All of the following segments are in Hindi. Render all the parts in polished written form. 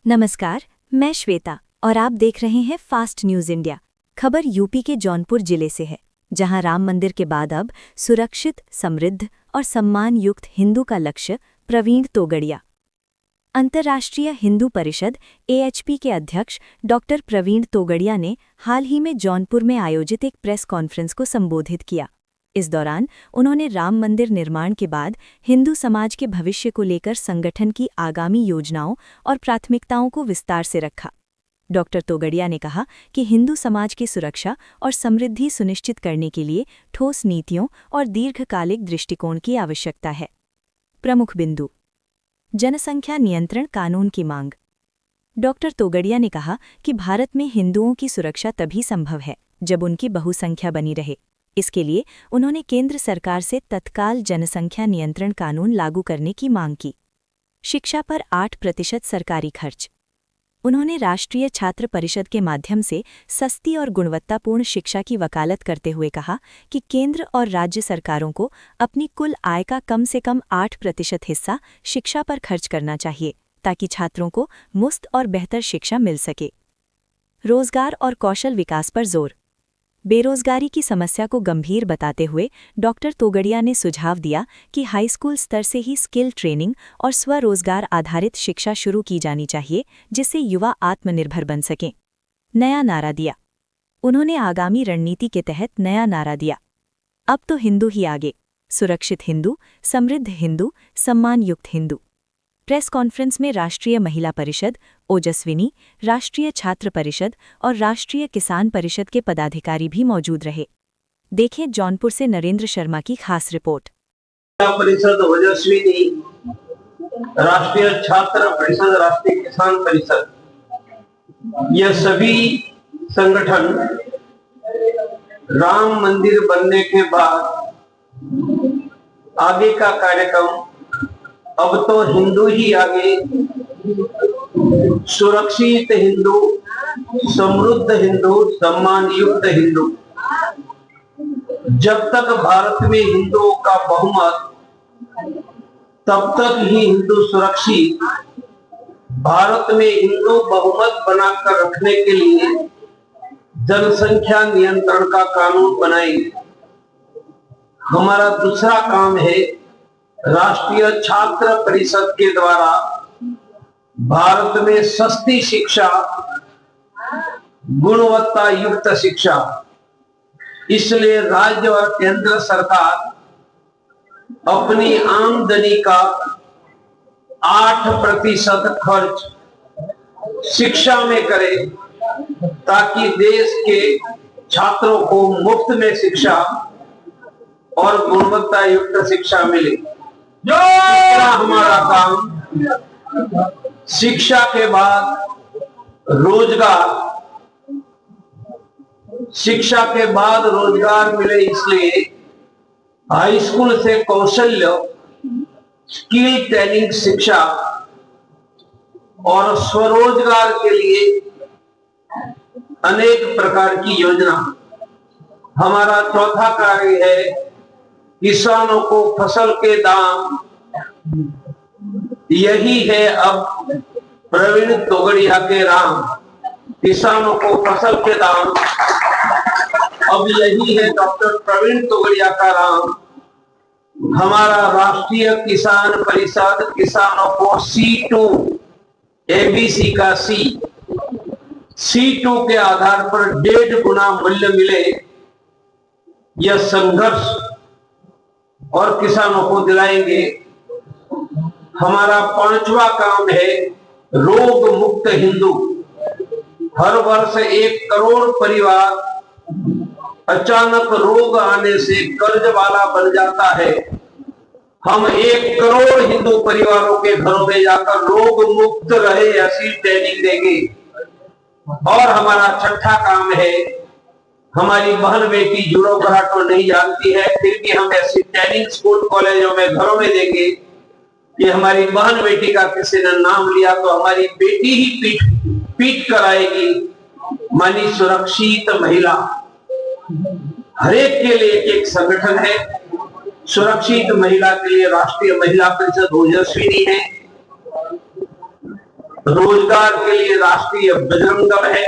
नमस्कार, मैं श्वेता और आप देख रहे हैं फास्ट न्यूज़ इंडिया। खबर यूपी के जौनपुर जिले से है, जहां राम मंदिर के बाद अब सुरक्षित, समृद्ध और सम्मान युक्त हिंदू का लक्ष्य प्रवीण तोगड़िया। अंतर्राष्ट्रीय हिंदू परिषद AHP के अध्यक्ष डॉक्टर प्रवीण तोगड़िया ने हाल ही में जौनपुर में आयोजित एक प्रेस कॉन्फ्रेंस को संबोधित किया। इस दौरान उन्होंने राम मंदिर निर्माण के बाद हिंदू समाज के भविष्य को लेकर संगठन की आगामी योजनाओं और प्राथमिकताओं को विस्तार से रखा। डॉक्टर तोगड़िया ने कहा कि हिंदू समाज की सुरक्षा और समृद्धि सुनिश्चित करने के लिए ठोस नीतियों और दीर्घकालिक दृष्टिकोण की आवश्यकता है। प्रमुख बिंदु: जनसंख्या नियंत्रण कानून की मांग। डॉक्टर तोगड़िया ने कहा कि भारत में हिंदुओं की सुरक्षा तभी संभव है जब उनकी बहुसंख्या बनी रहे। इसके लिए उन्होंने केंद्र सरकार से तत्काल जनसंख्या नियंत्रण कानून लागू करने की मांग की। शिक्षा पर 8% सरकारी खर्च। उन्होंने राष्ट्रीय छात्र परिषद के माध्यम से सस्ती और गुणवत्तापूर्ण शिक्षा की वकालत करते हुए कहा कि केंद्र और राज्य सरकारों को अपनी कुल आय का कम से कम 8% हिस्सा शिक्षा पर खर्च करना चाहिए, ताकि छात्रों को मुफ्त और बेहतर शिक्षा मिल सके। रोजगार और कौशल विकास पर जोर। बेरोजगारी की समस्या को गंभीर बताते हुए डॉक्टर तोगड़िया ने सुझाव दिया कि हाई स्कूल स्तर से ही स्किल ट्रेनिंग और स्वरोजगार आधारित शिक्षा शुरू की जानी चाहिए, जिससे युवा आत्मनिर्भर बन सकें। नया नारा दिया। उन्होंने आगामी रणनीति के तहत नया नारा दिया, अब तो हिंदू ही आगे, सुरक्षित हिंदू, समृद्ध हिंदू, सम्मानयुक्त हिंदू। प्रेस कॉन्फ्रेंस में राष्ट्रीय महिला परिषद, ओजस्विनी, राष्ट्रीय छात्र परिषद और राष्ट्रीय किसान परिषद के पदाधिकारी भी मौजूद रहे। देखें जौनपुर से नरेंद्र शर्मा की खास रिपोर्ट। परिषद, ओजस्विनी, राष्ट्रीय छात्र परिषद, राष्ट्रीय किसान परिषद, ये सभी संगठन राम मंदिर बनने के बाद आगे का कार्यक्रम अब तो हिंदू ही आगे, सुरक्षित हिंदू, समृद्ध हिंदू, सम्मानयुक्त हिंदू। जब तक भारत में हिंदुओं का बहुमत, तब तक ही हिंदू सुरक्षित। भारत में हिंदू बहुमत बनाकर रखने के लिए जनसंख्या नियंत्रण का कानून बनाएंगे। हमारा दूसरा काम है राष्ट्रीय छात्र परिषद के द्वारा भारत में सस्ती शिक्षा, गुणवत्ता युक्त शिक्षा। इसलिए राज्य और केंद्र सरकार अपनी आमदनी का 8% खर्च शिक्षा में करे, ताकि देश के छात्रों को मुफ्त में शिक्षा और गुणवत्ता युक्त शिक्षा मिले। हमारा काम शिक्षा के बाद रोजगार, शिक्षा के बाद रोजगार मिले, इसलिए हाई स्कूल से कौशल्य, स्किल ट्रेनिंग शिक्षा और स्वरोजगार के लिए अनेक प्रकार की योजना। हमारा चौथा कार्य है किसानों को फसल के दाम। यही है अब प्रवीण तोगड़िया के राम, किसानों को फसल के दाम। अब यही है डॉक्टर प्रवीण तोगड़िया का राम। हमारा राष्ट्रीय किसान परिषद किसानों को C2, ABC का C2 के आधार पर 1.5 गुना मूल्य मिले, यह संघर्ष और किसानों को दिलाएंगे। हमारा पांचवा काम है रोग मुक्त हिंदू। हर वर्ष 1 करोड़ परिवार अचानक रोग आने से कर्ज वाला बन जाता है। हम 1 करोड़ हिंदू परिवारों के घरों में जाकर रोग मुक्त रहे ऐसी ट्रेनिंग देंगे। और हमारा छठा काम है, हमारी बहन बेटी जुड़ो घराटो नहीं जानती है, फिर भी हम ऐसी ट्रेनिंग स्कूल कॉलेजों में घरों में देंगे कि हमारी बहन बेटी का किसी ने नाम लिया तो हमारी बेटी ही पीट कर आएगी। मानी सुरक्षित महिला। हरेक के लिए एक संगठन है। सुरक्षित महिला के लिए राष्ट्रीय महिला परिषद ओजस्विनी है। रोजगार के लिए राष्ट्रीय बजरंग दल है,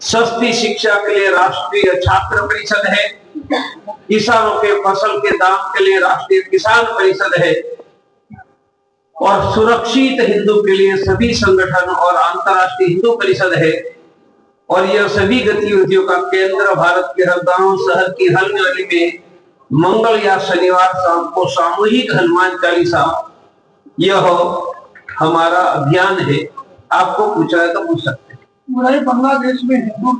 सस्ती शिक्षा के लिए राष्ट्रीय छात्र परिषद है, किसानों के फसल के दाम के लिए राष्ट्रीय किसान परिषद है और सुरक्षित हिंदू के लिए सभी संगठन और अंतर्राष्ट्रीय हिंदू परिषद है। और यह सभी गतिविधियों का केंद्र भारत के हर गांव शहर की हर गली में मंगल या शनिवार शाम को सामूहिक हनुमान चालीसा, यह हमारा अभियान है। आपको पूछा है तो पूछ सकते हैं। बांग्लादेश में हिंदू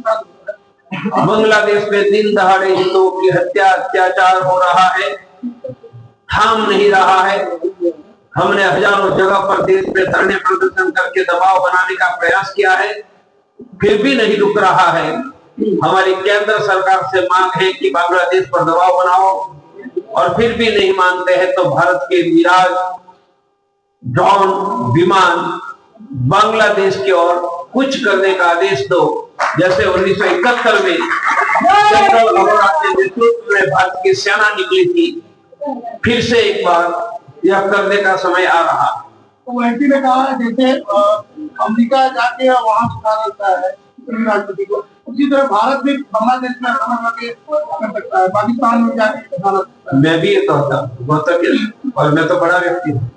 बांग्लादेश में दिन दहाड़े हिंदुओं की हत्या अत्याचार हो रहा है, थाम नहीं रहा है। हमने हजारों जगह पर देश में धरने प्रदर्शन करके दबाव बनाने का प्रयास किया है, फिर भी नहीं रुक रहा है। हमारी केंद्र सरकार से मांग है कि बांग्लादेश पर दबाव बनाओ, और फिर भी नहीं मानते हैं तो भारत के मिराज ड्रोन विमान बांग्लादेश की ओर कुछ करने का आदेश दो, जैसे 1971 में जनरल अरोड़ा के नेतृत्व में भारत की सेना निकली थी। फिर से एक बार यह करने का समय आ रहा। तो एमपी ने कहा जैसे अमेरिका जाके वहां सुना देता है राष्ट्रपति को, उसी तरह भारत भी बांग्लादेश में आक्रमण करके कर सकता है, पाकिस्तान में जाके। मैं भी ये कहता हूँ, और मैं तो बड़ा व्यक्ति हूँ।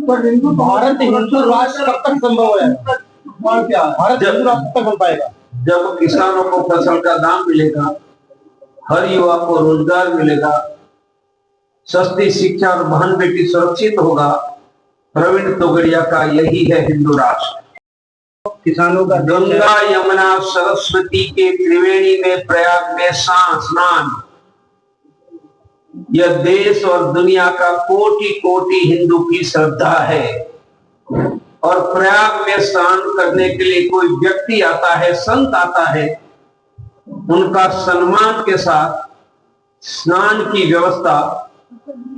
पर भारत हिंदू राष्ट्र कब तक संभव है? और क्या भारत हिंदू राष्ट्र कब तक बन पाएगा? जब किसानों को फसल का दाम मिलेगा, हर युवा को रोजगार मिलेगा, सस्ती शिक्षा और बहन बेटी सुरक्षित होगा। प्रवीण तोगड़िया का यही है हिंदू राष्ट्र। किसानों का गंगा यमुना सरस्वती के त्रिवेणी में प्रयाग में स्नान, यह देश और दुनिया का कोटि कोटि हिंदू की श्रद्धा है। और प्रयाग में स्नान करने के लिए कोई व्यक्ति आता है, संत आता है, उनका सम्मान के साथ स्नान की व्यवस्था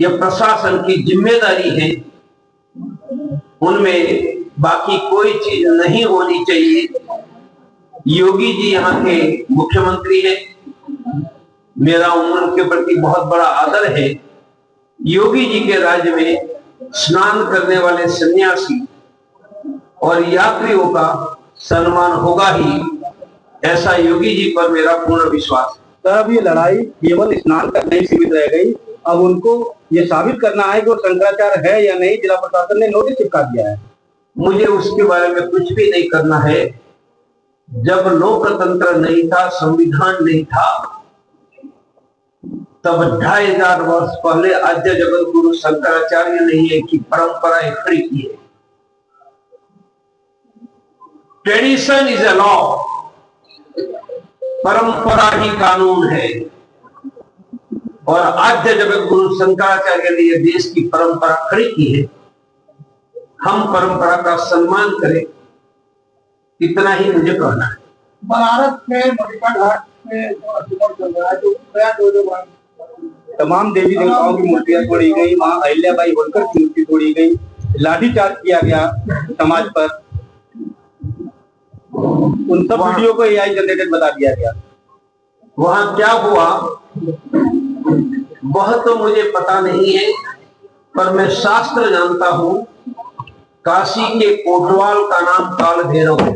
यह प्रशासन की जिम्मेदारी है। उनमें बाकी कोई चीज नहीं होनी चाहिए। योगी जी यहाँ के मुख्यमंत्री हैं, मेरा उनके प्रति बहुत बड़ा आदर है। योगी जी के राज्य में स्नान करने वाले सन्यासी और यात्रियों का सम्मान होगा ही, ऐसा योगी जी पर मेरा पूर्ण विश्वास है। तब ये लड़ाई केवल स्नान तक नहीं सीमित रह गई, अब उनको ये साबित करना है कि वो शंकराचार्य है या नहीं। जिला प्रशासन ने नोटिस चिपका दिया है। मुझे उसके बारे में कुछ भी नहीं करना है। जब लोकतंत्र नहीं था, संविधान नहीं था, तब 2500 वर्ष पहले आद्य जगत गुरु शंकराचार्य ने ये की परंपरा खड़ी की है। ट्रेडिशन इज अ लॉ, परंपरा ही कानून है। और आद्य जगत गुरु शंकराचार्य ने यह देश की परंपरा खड़ी की है। हम परंपरा का सम्मान करें, इतना ही मुझे कहना है। बनारस में मणिका घाट में चल रहा है, जो तमाम देवी देवताओं की मूर्तियां तोड़ी गई, वहां अहिल्याबाई होलकर की मूर्ति तोड़ी गई, लाठीचार्ज किया गया समाज पर। उन सब वीडियो को एआई जनरेटेड बता दिया गया। वहां क्या हुआ वह तो मुझे पता नहीं है, पर मैं शास्त्र जानता हूं। काशी के कोटवाल का नाम काल भैरव है।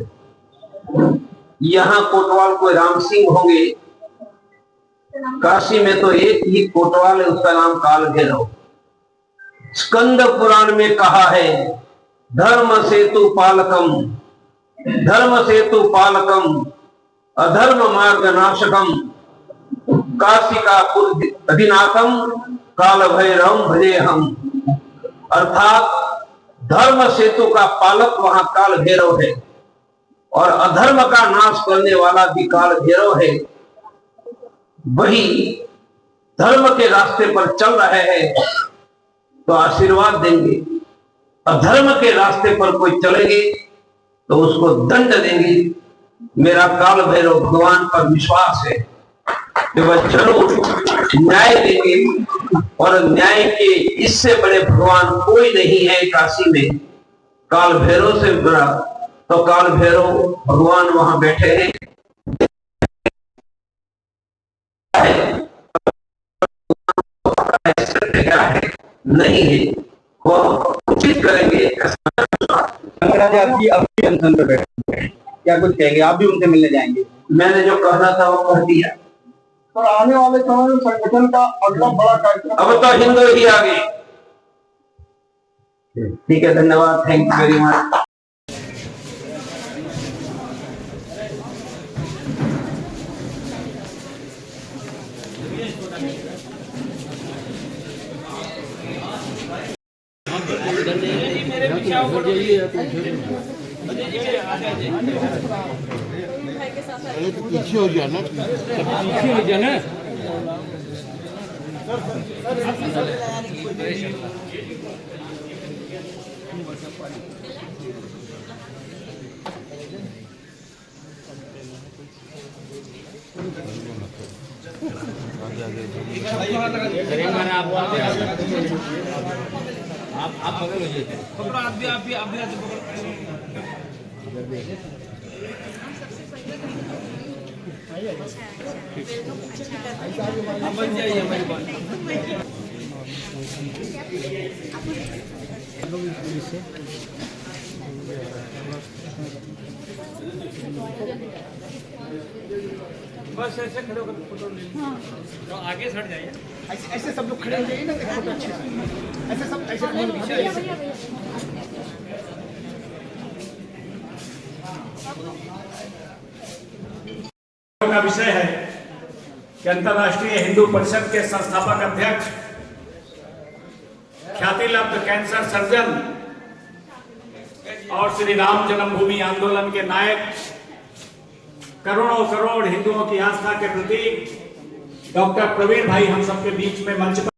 यहाँ कोटवाल कोई राम सिंह होंगे, काशी में तो एक ही कोटवाल है, उसका नाम काल भैरव। स्कंद पुराण में कहा है, धर्म सेतु पालकम, धर्म सेतु पालकम अधर्म मार्ग नाशकम काशिकापुर अधिनाथम काल भैरव भजे हम। अर्थात धर्म सेतु का पालक वहां काल भैरव है और अधर्म का नाश करने वाला भी काल भैरव है। वही धर्म के रास्ते पर चल रहे हैं तो आशीर्वाद देंगे, अधर्म के रास्ते पर कोई चलेंगे तो उसको दंड देंगे। मेरा काल भैरव भगवान पर विश्वास है कि वह जरूर न्याय देंगे, और न्याय के इससे बड़े भगवान कोई नहीं है काशी में। काल भैरव से बड़ा तो काल भैरव भगवान वहां बैठे हैं। नहीं है, वह उचित करेंगे। शंकराचार्य आपकी अभी अनशन पे बैठे हैं, क्या कुछ कहेंगे? आप भी उनसे मिलने जाएंगे? मैंने जो कहना था वो कह दिया। और आने वाले समय में संगठन का अगला बड़ा कार्यक्रम अब तो हिंदू ही आगे। ठीक है, धन्यवाद, थैंक यू वेरी मच। पीछे हो गया ना, पीछे हो गया ना। आप पकड़ो, आप भी बन जाइए हमारी बात। बस ऐसे खड़े होकर फोटो ले तो आगे हट जाइए। ऐसे सब लोग खड़े हो जाइए ना, फोटो अच्छे से। ऐसे सब ऐसे का विषय है कि अंतर्राष्ट्रीय हिंदू परिषद के संस्थापक अध्यक्ष, ख्याति लब्ध कैंसर सर्जन और श्री राम जन्मभूमि आंदोलन के नायक, करोड़ों करोड़ हिंदुओं की आस्था के प्रतीक डॉक्टर प्रवीण भाई हम सबके बीच में मंच पर